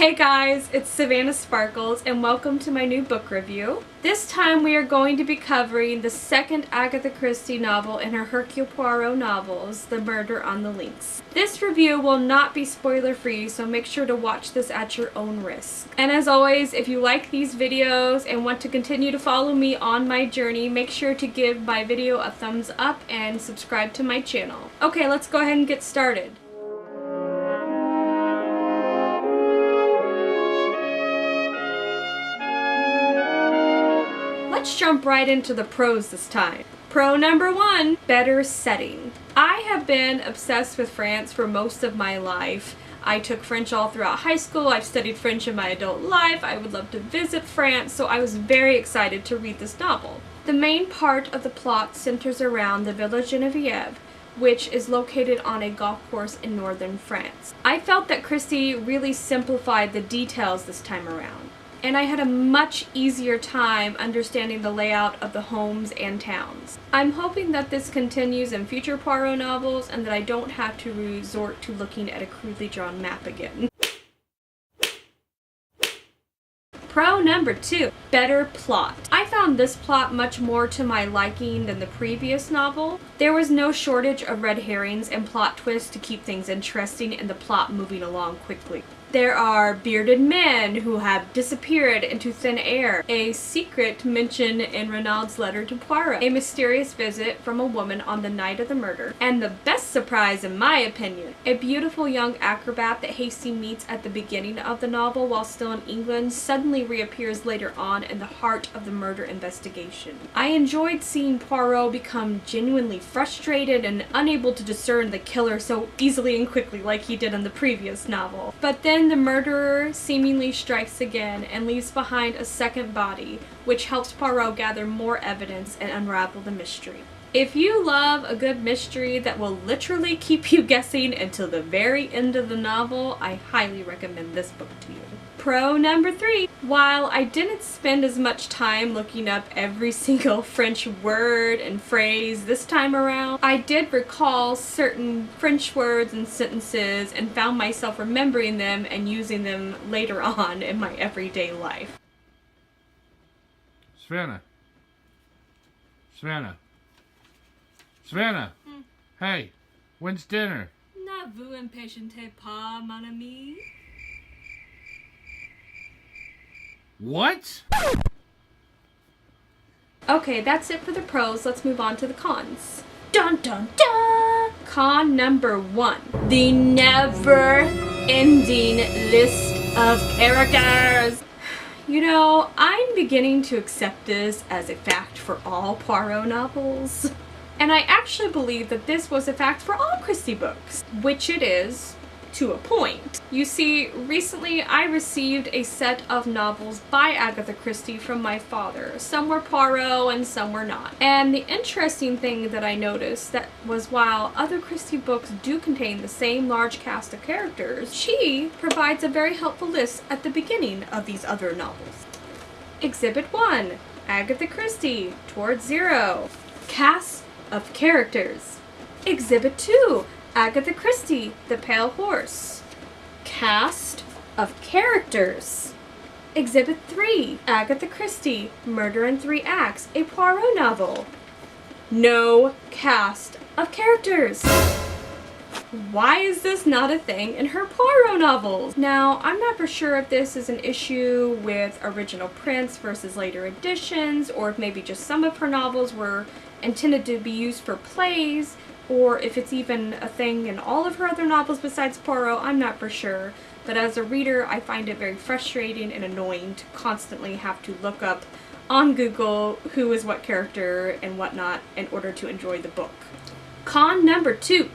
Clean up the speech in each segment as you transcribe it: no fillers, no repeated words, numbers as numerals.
Hey guys, it's Savannah Sparkles and welcome to my new book review. This time we are going to be covering the second Agatha Christie novel in her Hercule Poirot novels, The Murder on the Links. This review will not be spoiler free, so make sure to watch this at your own risk. And as always, if you like these videos and want to continue to follow me on my journey, make sure to give my video a thumbs up and subscribe to my channel. Okay, let's go ahead and get started. Let's jump right into the pros this time. Pro number one, better setting. I have been obsessed with France for most of my life. I took French all throughout high school. I've studied French in my adult life. I would love to visit France, so I was very excited to read this novel. The main part of the plot centers around the Villa Genevieve, which is located on a golf course in northern France. I felt that Christie really simplified the details this time around, and I had a much easier time understanding the layout of the homes and towns. I'm hoping that this continues in future Poirot novels and that I don't have to resort to looking at a crudely drawn map again. Pro number two, better plot. I found this plot much more to my liking than the previous novel. There was no shortage of red herrings and plot twists to keep things interesting and the plot moving along quickly. There are bearded men who have disappeared into thin air, a secret mentioned in Renaud's letter to Poirot, a mysterious visit from a woman on the night of the murder, and the best surprise in my opinion, a beautiful young acrobat that Hastings meets at the beginning of the novel while still in England suddenly reappears later on in the heart of the murder investigation. I enjoyed seeing Poirot become genuinely frustrated and unable to discern the killer so easily and quickly like he did in the previous novel. But then the murderer seemingly strikes again and leaves behind a second body, which helps Poirot gather more evidence and unravel the mystery. If you love a good mystery that will literally keep you guessing until the very end of the novel, I highly recommend this book to you. Pro number three. While I didn't spend as much time looking up every single French word and phrase this time around, I did recall certain French words and sentences and found myself remembering them and using them later on in my everyday life. Savannah. Savannah. Hey, when's dinner? Ne vous impatientez pas, mon ami. What? Okay, that's it for the pros. Let's move on to the cons. Dun dun dun! Con number one. The never-ending list of characters. You know, I'm beginning to accept this as a fact for all Poirot novels. And I actually believe that this was a fact for all Christie books, which it is to a point. You see, recently I received a set of novels by Agatha Christie from my father. Some were Poirot and some were not. And the interesting thing that I noticed that was while other Christie books do contain the same large cast of characters, she provides a very helpful list at the beginning of these other novels. Exhibit 1, Agatha Christie, Towards Zero. Cast of characters. Exhibit 2, Agatha Christie, The Pale Horse. Cast of characters. Exhibit 3, Agatha Christie, Murder in 3 Acts, a Poirot novel. No cast of characters. Why is this not a thing in her Poirot novels? Now, I'm not for sure if this is an issue with original prints versus later editions, or if maybe just some of her novels were intended to be used for plays, or if it's even a thing in all of her other novels besides Poirot. I'm not for sure. But as a reader, I find it very frustrating and annoying to constantly have to look up on Google who is what character and whatnot in order to enjoy the book. Con number 2.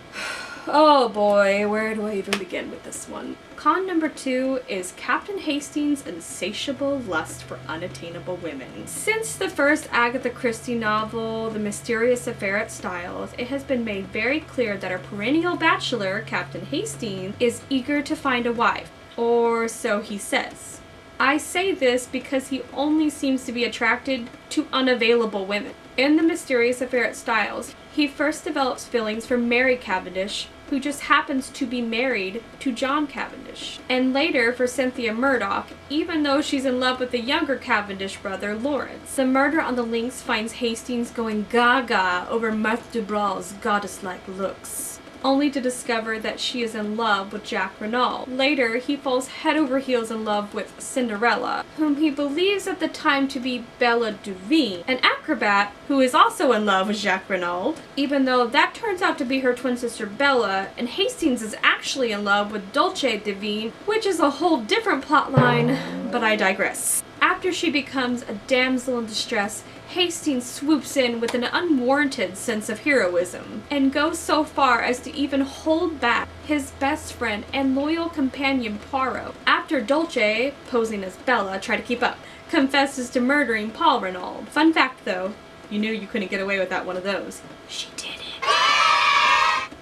Oh boy, where do I even begin with this one? Con number 2 is Captain Hastings' insatiable lust for unattainable women. Since the first Agatha Christie novel, The Mysterious Affair at Styles, it has been made very clear that our perennial bachelor, Captain Hastings, is eager to find a wife. Or so he says. I say this because he only seems to be attracted to unavailable women. In The Mysterious Affair at Styles, he first develops feelings for Mary Cavendish, who just happens to be married to John Cavendish. And later for Cynthia Murdoch, even though she's in love with the younger Cavendish brother, Lawrence. The Murder on the Links finds Hastings going gaga over Marthe Dubral's goddess-like looks, only to discover that she is in love with Jack Renault. Later, he falls head over heels in love with Cinderella, whom he believes at the time to be Bella Duveen, an acrobat who is also in love with Jacques Renault, even though that turns out to be her twin sister Bella, and Hastings is actually in love with Dulce Duveen, which is a whole different plotline, but I digress. After she becomes a damsel in distress, Hastings swoops in with an unwarranted sense of heroism, and goes so far as to even hold back his best friend and loyal companion Poirot, after Dulce, posing as Bella, try to keep up, confesses to murdering Paul Renault. Fun fact though, you knew you couldn't get away without one of those. She did it.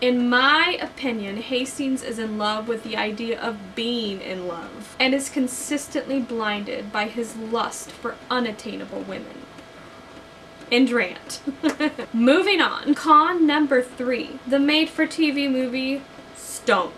In my opinion, Hastings is in love with the idea of being in love, and is consistently blinded by his lust for unattainable women. End rant. Moving on. Con number 3. The made-for-TV movie, Stoned.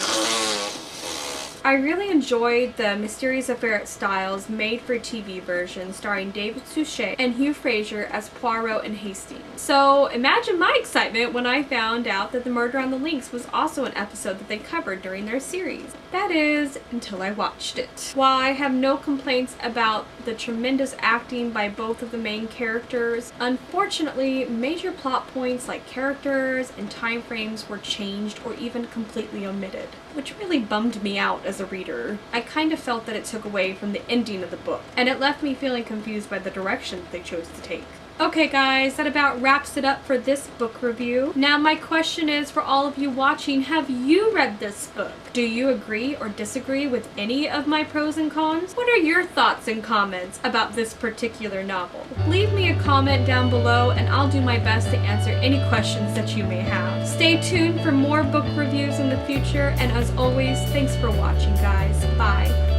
I really enjoyed the Mysterious Affair at Styles made-for-TV version starring David Suchet and Hugh Fraser as Poirot and Hastings. So imagine my excitement when I found out that The Murder on the Links was also an episode that they covered during their series. That is, until I watched it. While I have no complaints about the tremendous acting by both of the main characters, unfortunately, major plot points like characters and time frames were changed or even completely omitted, which really bummed me out as a reader. I kind of felt that it took away from the ending of the book, and it left me feeling confused by the direction that they chose to take. Okay guys, that about wraps it up for this book review. Now my question is for all of you watching, have you read this book? Do you agree or disagree with any of my pros and cons? What are your thoughts and comments about this particular novel? Leave me a comment down below and I'll do my best to answer any questions that you may have. Stay tuned for more book reviews in the future, and as always, thanks for watching guys. Bye.